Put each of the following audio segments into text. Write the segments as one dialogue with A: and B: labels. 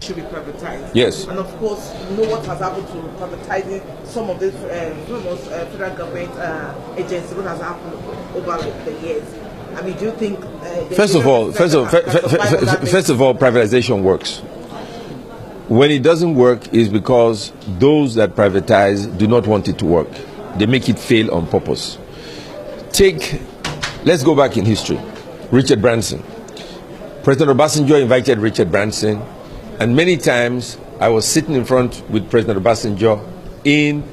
A: should be privatized.
B: Yes.
A: And of course, you know what has happened to privatizing some of these federal government agencies, what has happened over the years. I mean, do you think...
B: First of all, privatization works. When it doesn't work is because those that privatize do not want it to work. They make it fail on purpose. Let's go back in history. Richard Branson. President Obasanjo invited Richard Branson, and many times I was sitting in front with President Obasanjo in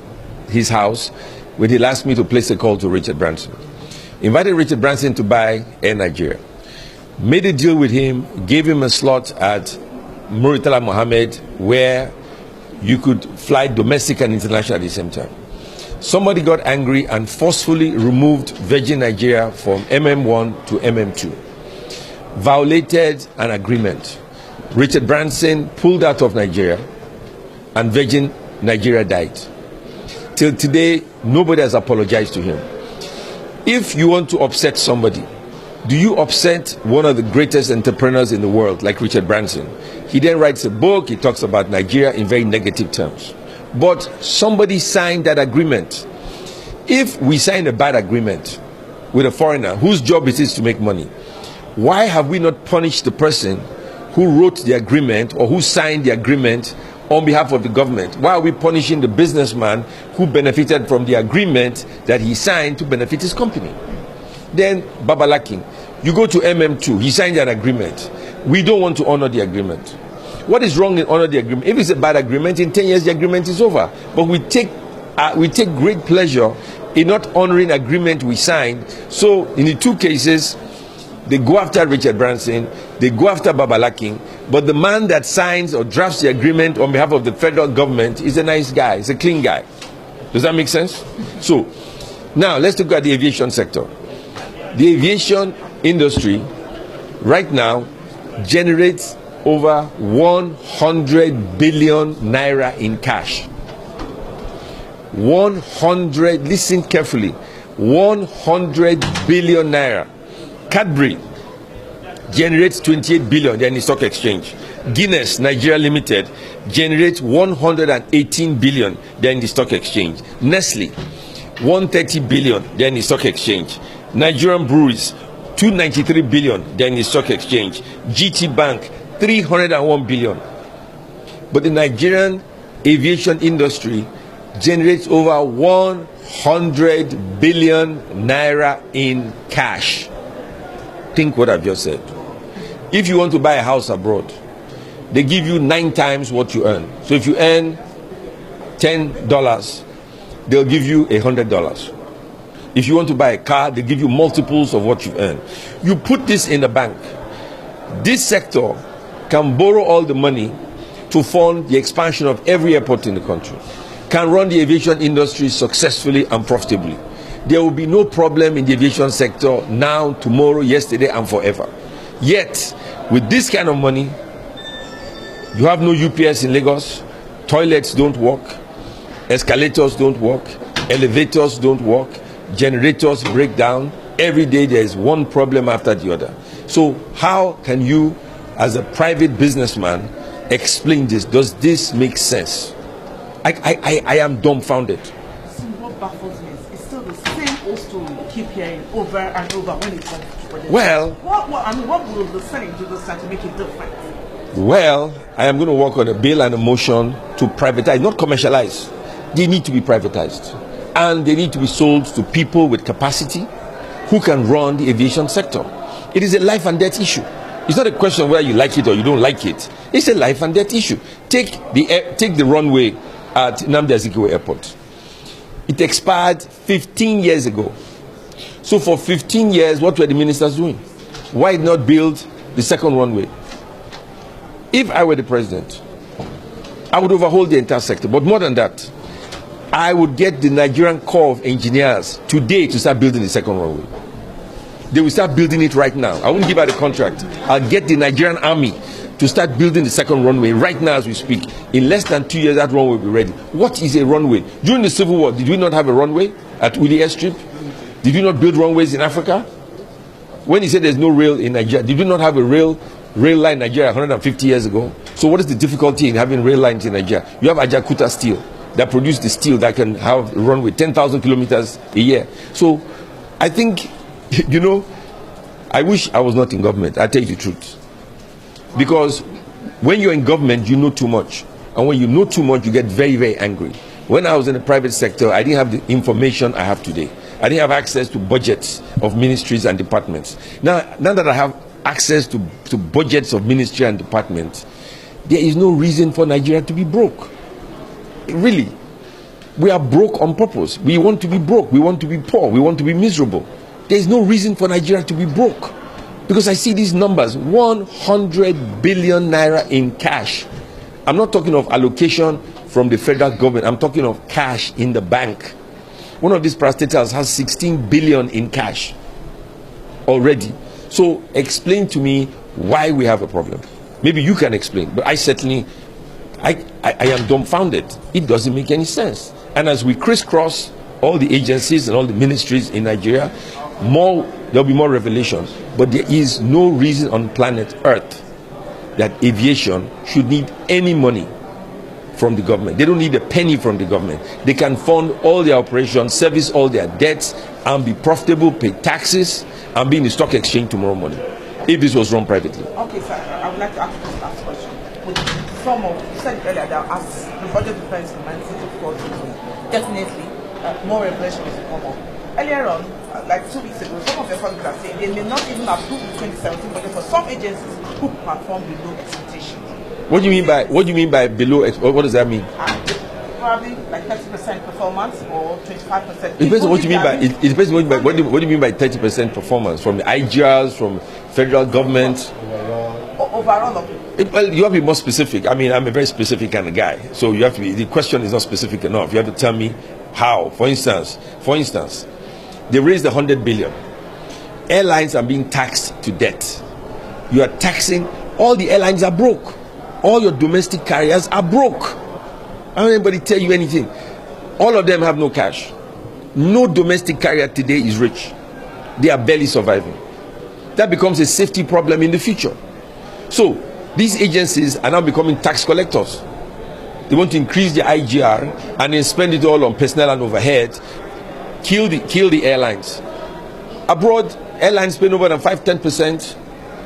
B: his house when he asked me to place a call to Richard Branson. Invited Richard Branson to buy Air Nigeria. Made a deal with him, gave him a slot at Muritala Mohammed where you could fly domestic and international at the same time. Somebody got angry and forcefully removed Virgin Nigeria from MM1 to MM2. Violated an agreement. Richard Branson pulled out of Nigeria and Virgin Nigeria died. Till today, nobody has apologized to him. If you want to upset somebody, do you upset one of the greatest entrepreneurs in the world like Richard Branson? He then writes a book, he talks about Nigeria in very negative terms. But somebody signed that agreement. If we sign a bad agreement with a foreigner whose job it is to make money, why have we not punished the person who wrote the agreement or who signed the agreement on behalf of the government? Why are we punishing the businessman who benefited from the agreement that he signed to benefit his company? Then Babalakin, you go to MM2, he signed an agreement. We don't want to honor the agreement. What is wrong in honor the agreement? If it's a bad agreement, in 10 years the agreement is over. But we take great pleasure in not honoring agreement we signed. So in the two cases, they go after Richard Branson, they go after Babalakin, but the man that signs or drafts the agreement on behalf of the federal government is a nice guy, he's a clean guy. Does that make sense? So now let's look at the aviation sector. The aviation industry right now generates over 100 billion naira in cash. 100, listen carefully, 100 billion naira. Cadbury generates 28 billion, they're in the stock exchange. Guinness Nigeria Limited generates 118 billion, they're in the stock exchange. Nestle, 130 billion, they're in the stock exchange. Nigerian Breweries, 293 billion, they're in the stock exchange. GT Bank, 301 billion. But the Nigerian aviation industry generates over 100 billion naira in cash. Think what I've just said. If you want to buy a house abroad, they give you 9 times what you earn. So if you earn $10, they'll give you $100. If you want to buy a car, they give you multiples of what you earn. You put this in the bank. This sector can borrow all the money to fund the expansion of every airport in the country, can run the aviation industry successfully and profitably. There will be no problem in the aviation sector now, tomorrow, yesterday, and forever. Yet, with this kind of money, you have no UPS in Lagos, toilets don't work, escalators don't work, elevators don't work, generators break down. Every day there is one problem after the other. So how can you, as a private businessman, explain this? Does this make sense? I am dumbfounded.
A: What baffles me is it's still the same old story we keep hearing over and over when it comes to projects.
B: Well,
A: what will the Senate do this time to make it different?
B: Well, I am going to work on a bill and a motion to privatize, not commercialize. They need to be privatized. And they need to be sold to people with capacity who can run the aviation sector. It is a life and death issue. It's not a question of whether you like it or you don't like it. It's a life and death issue. Take the runway at Nnamdi Azikiwe Airport. It expired 15 years ago. So for 15 years, what were the ministers doing? Why not build the second runway? If I were the president, I would overhaul the entire sector. But more than that, I would get the Nigerian Corps of Engineers today to start building the second runway. They will start building it right now. I wouldn't give out a contract. I'll get the Nigerian Army to start building the second runway right now as we speak. In less than 2 years, that runway will be ready. What is a runway? During the Civil War, did we not have a runway at Uli Airstrip? Did we not build runways in Africa? When you said there's no rail in Nigeria, did we not have a rail rail line in Nigeria 150 years ago. So what is the difficulty in having rail lines in Nigeria? You have Ajakuta Steel that produce the steel that can have run with 10,000 kilometers a year. So I think, you know, I wish I was not in government. I tell you the truth. Because when you're in government, you know too much. And when you know too much, you get very, very angry. When I was in the private sector, I didn't have the information I have today. I didn't have access to budgets of ministries and departments. Now that I have access to budgets of ministry and departments, there is no reason for Nigeria to be broke. Really. We are broke on purpose. We want to be broke. We want to be poor. We want to be miserable. There is no reason for Nigeria to be broke. Because I see these numbers, 100 billion naira in cash. I'm not talking of allocation from the federal government. I'm talking of cash in the bank. One of these parastatals has 16 billion in cash already. So explain to me why we have a problem. Maybe you can explain, but I certainly, I am dumbfounded. It doesn't make any sense. And as we crisscross all the agencies and all the ministries in Nigeria, there'll be more revelation. But there is no reason on planet Earth that aviation should need any money from the government. They don't need a penny from the government. They can fund all their operations, service all their debts, and be profitable, pay taxes, and be in the stock exchange tomorrow morning, if this was run privately.
A: Okay, sir, I would like to ask this last question. With you said earlier that as the budget defense commences to fall definitely more regulation is to come up. Earlier on, like 2 weeks ago, some of your colleagues are saying they may not even approve the 2017 budget for some agencies who perform below expectations.
B: What do you mean by below? What does that mean?
A: Probably like 30% performance or 25%.
B: It depends on what you mean by. It depends on what do you mean by 30% performance from the IGRs, from federal government.
A: Overall of it.
B: Well, you have to be more specific. I mean, I'm a very specific kind of guy, so you have to be. The question is not specific enough. You have to tell me how. For instance, they raised 100 billion. Airlines are being taxed to death. You are taxing. All the airlines are broke. All your domestic carriers are broke. I don't anybody tell you anything. All of them have no cash. No domestic carrier today is rich. They are barely surviving. That becomes a safety problem in the future. So these agencies are now becoming tax collectors. They want to increase the IGR and then spend it all on personnel and overhead. Kill the airlines. Abroad, airlines pay no more than 5-10%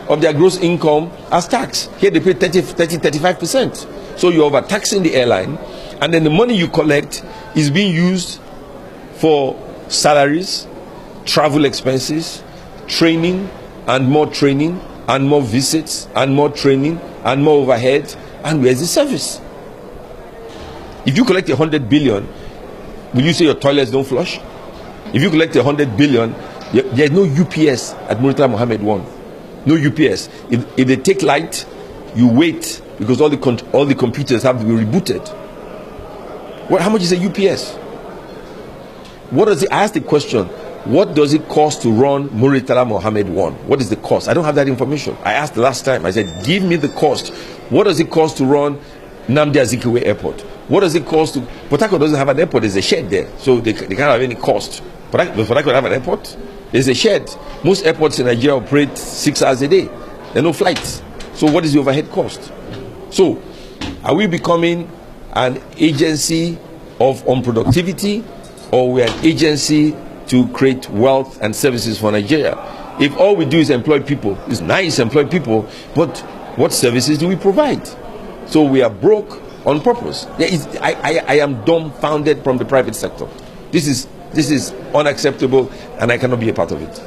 B: of their gross income as tax. Here they pay 30-35%. So you're overtaxing the airline, and then the money you collect is being used for salaries, travel expenses, training, and more visits, and more training, and more overhead. And where's the service? If you collect 100 billion, will you say your toilets don't flush? If you collect 100 billion, there's no UPS at Murtala Mohammed 1. No UPS. If they take light, you wait because all the computers have to be rebooted. How much is a UPS? I asked the question, what does it cost to run Murtala Mohammed 1? What is the cost? I don't have that information. I asked the last time. I said, give me the cost. What does it cost to run Nnamdi Azikiwe Airport? What does it cost to... Port Harcourt doesn't have an airport. There's a shed there. So they can't have any cost. Port Harcourt have an airport? There's a shed. Most airports in Nigeria operate 6 hours a day. There are no flights. So what is the overhead cost? So are we becoming an agency of unproductivity, or we're an agency to create wealth and services for Nigeria? If all we do is employ people, it's nice to employ people, but what services do we provide? So we are broke on purpose. I am dumbfounded from the private sector. This is unacceptable, and I cannot be a part of it.